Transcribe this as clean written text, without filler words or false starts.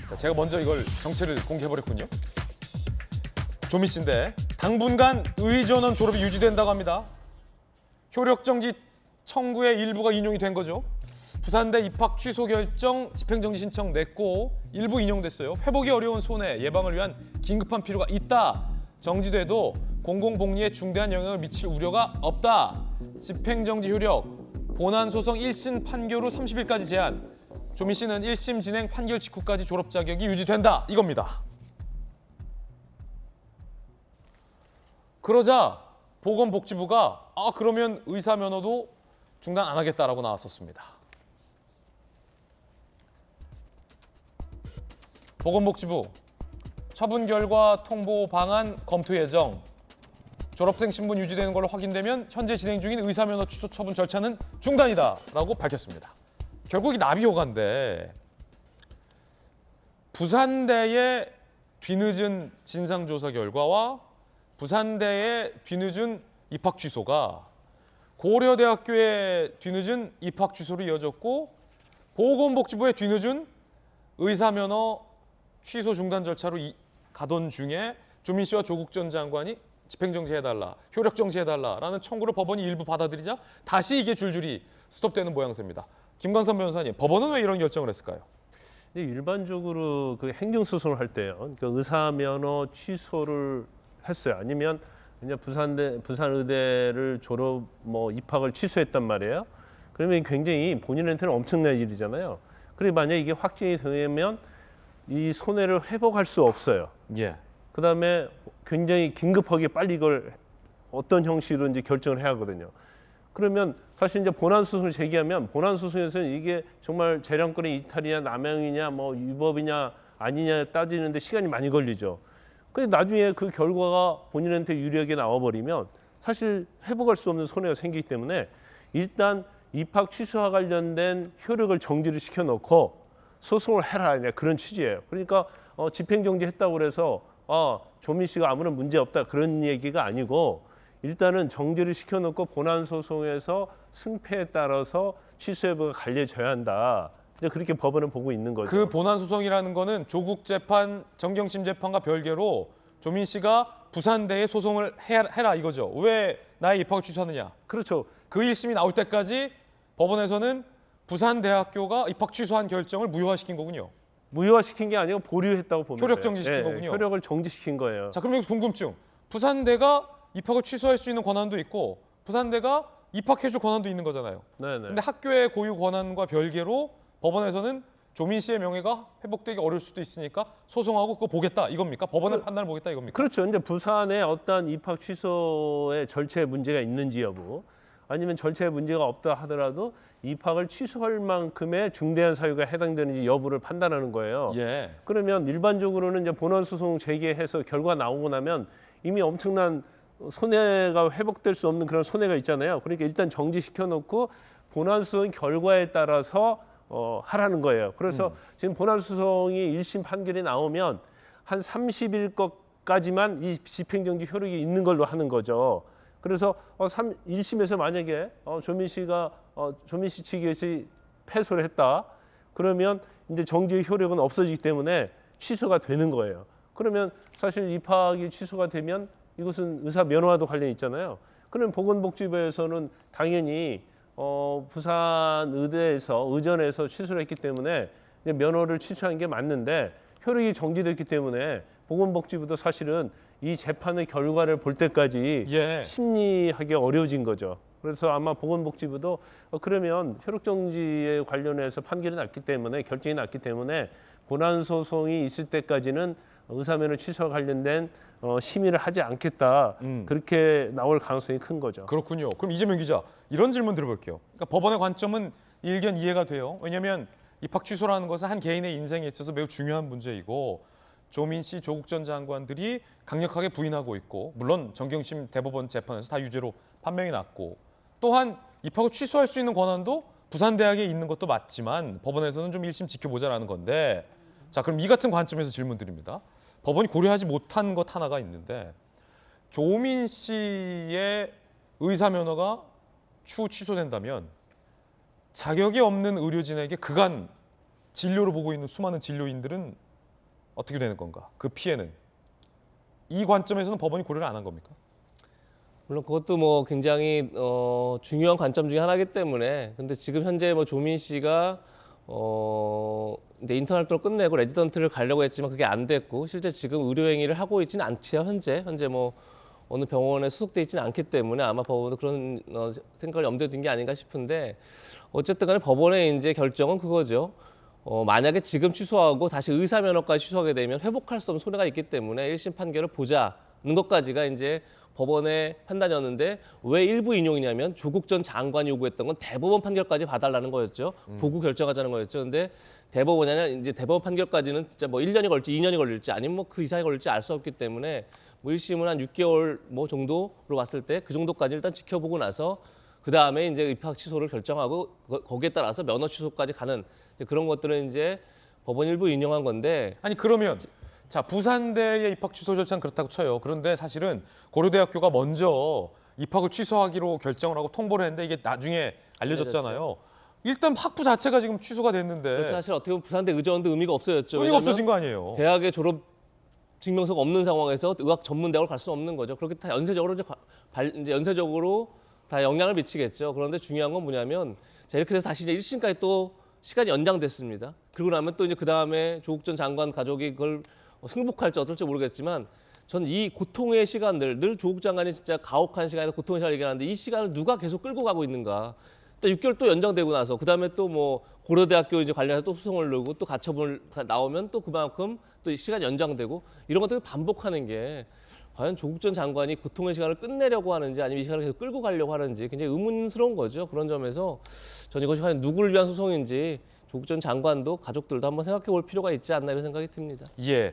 자, 제가 먼저 이걸 정체를 공개해버렸군요. 조미 씨인데 당분간 의전원 졸업이 유지된다고 합니다. 효력정지 청구의 일부가 인용이 된 거죠. 부산대 입학 취소 결정 집행정지 신청 냈고 일부 인용됐어요. 회복이 어려운 손해 예방을 위한 긴급한 필요가 있다. 정지돼도 공공복리에 중대한 영향을 미칠 우려가 없다. 집행정지 효력, 본안소송 1심 판결 후 30일까지 제한. 조미 씨는 1심 진행 판결 직후까지 졸업 자격이 유지된다. 이겁니다. 그러자 보건복지부가 그러면 의사 면허도 중단 안 하겠다라고 나왔었습니다. 보건복지부 처분 결과 통보 방안 검토 예정. 졸업생 신분 유지되는 걸로 확인되면 현재 진행 중인 의사 면허 취소 처분 절차는 중단이다라고 밝혔습니다. 결국 이 나비 효과인데 부산대의 뒤늦은 진상조사 결과와 부산대의 뒤늦은 입학 취소가 고려대학교의 뒤늦은 입학 취소로 이어졌고 보건복지부의 뒤늦은 의사면허 취소 중단 절차로 가던 중에 조민 씨와 조국 전 장관이 집행정지해달라, 효력정지해달라라는 청구를 법원이 일부 받아들이자 다시 이게 줄줄이 스톱되는 모양새입니다. 김광선 변호사님, 법원은 왜 이런 결정을 했을까요? 일반적으로 그 행정소송을 할 때요, 그러니까 의사면허 취소를 했어요. 아니면 그냥 부산의대를 졸업 입학을 취소했단 말이에요. 그러면 굉장히 본인한테는 엄청난 일이잖아요. 그리고 만약 이게 확진이 되면 이 손해를 회복할 수 없어요. 예. 그다음에 굉장히 긴급하게 빨리 이걸 어떤 형식으로 이제 결정을 해야 하거든요. 그러면 사실 이제 본안 소송을 제기하면 본안 소송에서는 이게 정말 재량권의 이탈이냐 남용이냐 위법이냐 아니냐 따지는데 시간이 많이 걸리죠. 근데 나중에 그 결과가 본인한테 유리하게 나와버리면 사실 회복할 수 없는 손해가 생기기 때문에 일단 입학 취소와 관련된 효력을 정지를 시켜놓고 소송을 해라 그런 취지예요. 그러니까 집행정지했다고 그래서 조민 씨가 아무런 문제 없다 그런 얘기가 아니고 일단은 정지를 시켜놓고 본안 소송에서 승패에 따라서 취소 여부가 갈려져야 한다. 이제 그렇게 법원은 보고 있는 거죠. 그 본안 소송이라는 거는 조국 재판, 정경심 재판과 별개로 조민 씨가 부산대에 소송을 해라 이거죠. 왜 나의 입학을 취소하느냐. 그렇죠. 그 1심이 나올 때까지 법원에서는 부산대학교가 입학 취소한 결정을 무효화시킨 거군요. 무효화시킨 게 아니고 보류했다고 보면 효력 정지시킨 거군요. 효력을 정지시킨 거예요. 자, 그럼 여기서 궁금증. 부산대가 입학을 취소할 수 있는 권한도 있고 부산대가 입학해줄 권한도 있는 거잖아요. 네네. 근데 학교의 고유 권한과 별개로 법원에서는 조민 씨의 명예가 회복되기 어려울 수도 있으니까 소송하고 그거 보겠다 이겁니까? 법원의 판단을 보겠다 이겁니까? 그렇죠. 이제 부산에 어떤 입학 취소의 절차에 문제가 있는지 여부 아니면 절차에 문제가 없다 하더라도 입학을 취소할 만큼의 중대한 사유가 해당되는지 여부를 판단하는 거예요. 예. 그러면 일반적으로는 이제 본안 소송 제기해서 결과 나오고 나면 이미 엄청난 손해가 회복될 수 없는 그런 손해가 있잖아요. 그러니까 일단 정지시켜 놓고 본안 소송 결과에 따라서 하라는 거예요. 그래서 지금 본안 소송이 1심 판결이 나오면 한 30일 것까지만 이 집행정지 효력이 있는 걸로 하는 거죠. 그래서 1심에서 만약에 조민 씨 측에서 패소를 했다. 그러면 이제 정지의 효력은 없어지기 때문에 취소가 되는 거예요. 그러면 사실 입학이 취소가 되면 이것은 의사 면허와도 관련이 있잖아요. 그럼 보건복지부에서는 당연히 부산 의대에서 의전에서 취소를 했기 때문에 면허를 취소한 게 맞는데 효력이 정지됐기 때문에 보건복지부도 사실은 이 재판의 결과를 볼 때까지 심리하기 어려워진 거죠. 그래서 아마 보건복지부도 그러면 효력정지에 관련해서 판결이 났기 때문에 결정이 났기 때문에 본안 소송이 있을 때까지는 의사면허 취소와 관련된 심의를 하지 않겠다. 그렇게 나올 가능성이 큰 거죠. 그렇군요. 그럼 이재명 기자 이런 질문 드려볼게요. 그러니까 법원의 관점은 일견 이해가 돼요. 왜냐하면 입학 취소라는 것은 한 개인의 인생에 있어서 매우 중요한 문제이고 조민 씨, 조국 전 장관들이 강력하게 부인하고 있고 물론 정경심 대법원 재판에서 다 유죄로 판명이 났고 또한 입학을 취소할 수 있는 권한도 부산대학에 있는 것도 맞지만 법원에서는 좀 1심 지켜보자라는 건데 자 그럼 이 같은 관점에서 질문 드립니다. 법원이 고려하지 못한 것 하나가 있는데 조민 씨의 의사 면허가 추후 취소된다면 자격이 없는 의료진에게 그간 진료를 보고 있는 수많은 진료인들은 어떻게 되는 건가? 그 피해는 이 관점에서는 법원이 고려를 안 한 겁니까? 물론 그것도 뭐 굉장히 중요한 관점 중에 하나이기 때문에 근데 지금 현재 뭐 조민 씨가 이제 인턴 활동을 끝내고 레지던트를 가려고 했지만 그게 안 됐고 실제 지금 의료 행위를 하고 있지는 않지요. 현재 뭐 어느 병원에 소속돼 있지는 않기 때문에 아마 법원도 그런 생각을 염두에 둔 게 아닌가 싶은데 어쨌든 간에 법원의 이제 결정은 그거죠. 만약에 지금 취소하고 다시 의사 면허까지 취소하게 되면 회복할 수 없는 손해가 있기 때문에 1심 판결을 보자는 것까지가 이제 법원의 판단이었는데 왜 일부 인용이냐면 조국 전 장관이 요구했던 건 대법원 판결까지 봐달라는 거였죠. 보고 결정하자는 거였죠. 근데 대법원에는 이제 대법원 판결까지는 진짜 뭐 1년이 걸릴지 2년이 걸릴지 아니면 뭐 그 이상이 걸릴지 알 수 없기 때문에 뭐 1심은 한 6개월 뭐 정도로 봤을 때 그 정도까지 일단 지켜보고 나서 그 다음에 이제 입학 취소를 결정하고 거기에 따라서 면허 취소까지 가는 이제 그런 것들은 이제 법원 일부 인용한 건데 아니 그러면 자 부산대의 입학 취소 절차는 그렇다고 쳐요. 그런데 사실은 고려대학교가 먼저 입학을 취소하기로 결정을 하고 통보를 했는데 이게 나중에 알려졌잖아요. 일단 학부 자체가 지금 취소가 됐는데 그렇죠. 사실 어떻게 보면 부산대 의전도 의미가 없어졌죠. 의미가 왜냐하면 없어진 거 아니에요. 대학의 졸업 증명서가 없는 상황에서 의학 전문 대학을 갈 수는 없는 거죠. 그렇게 다 연쇄적으로 이제 연쇄적으로 다 영향을 미치겠죠. 그런데 중요한 건 뭐냐면 자, 이렇게 돼서 다시 이제 1심까지 또 시간이 연장됐습니다. 그리고 나면 또 이제 그 다음에 조국 전 장관 가족이 그걸 승복할지 어떨지 모르겠지만 저는 이 고통의 시간들 늘 조국 장관이 진짜 가혹한 시간에서 고통의 시간을 얘기하는데 이 시간을 누가 계속 끌고 가고 있는가? 또 6개월 또 연장되고 나서 그 다음에 또 뭐 고려대학교 이제 관련해서 또 소송을 내고 또 가처분 나오면 또 그만큼 또 이 시간 연장되고 이런 것들을 반복하는 게 과연 조국 전 장관이 고통의 시간을 끝내려고 하는지 아니면 이 시간을 계속 끌고 가려고 하는지 굉장히 의문스러운 거죠. 그런 점에서 저는 이것이 과연 누구를 위한 소송인지 조국 전 장관도 가족들도 한번 생각해 볼 필요가 있지 않나 이런 생각이 듭니다. 예.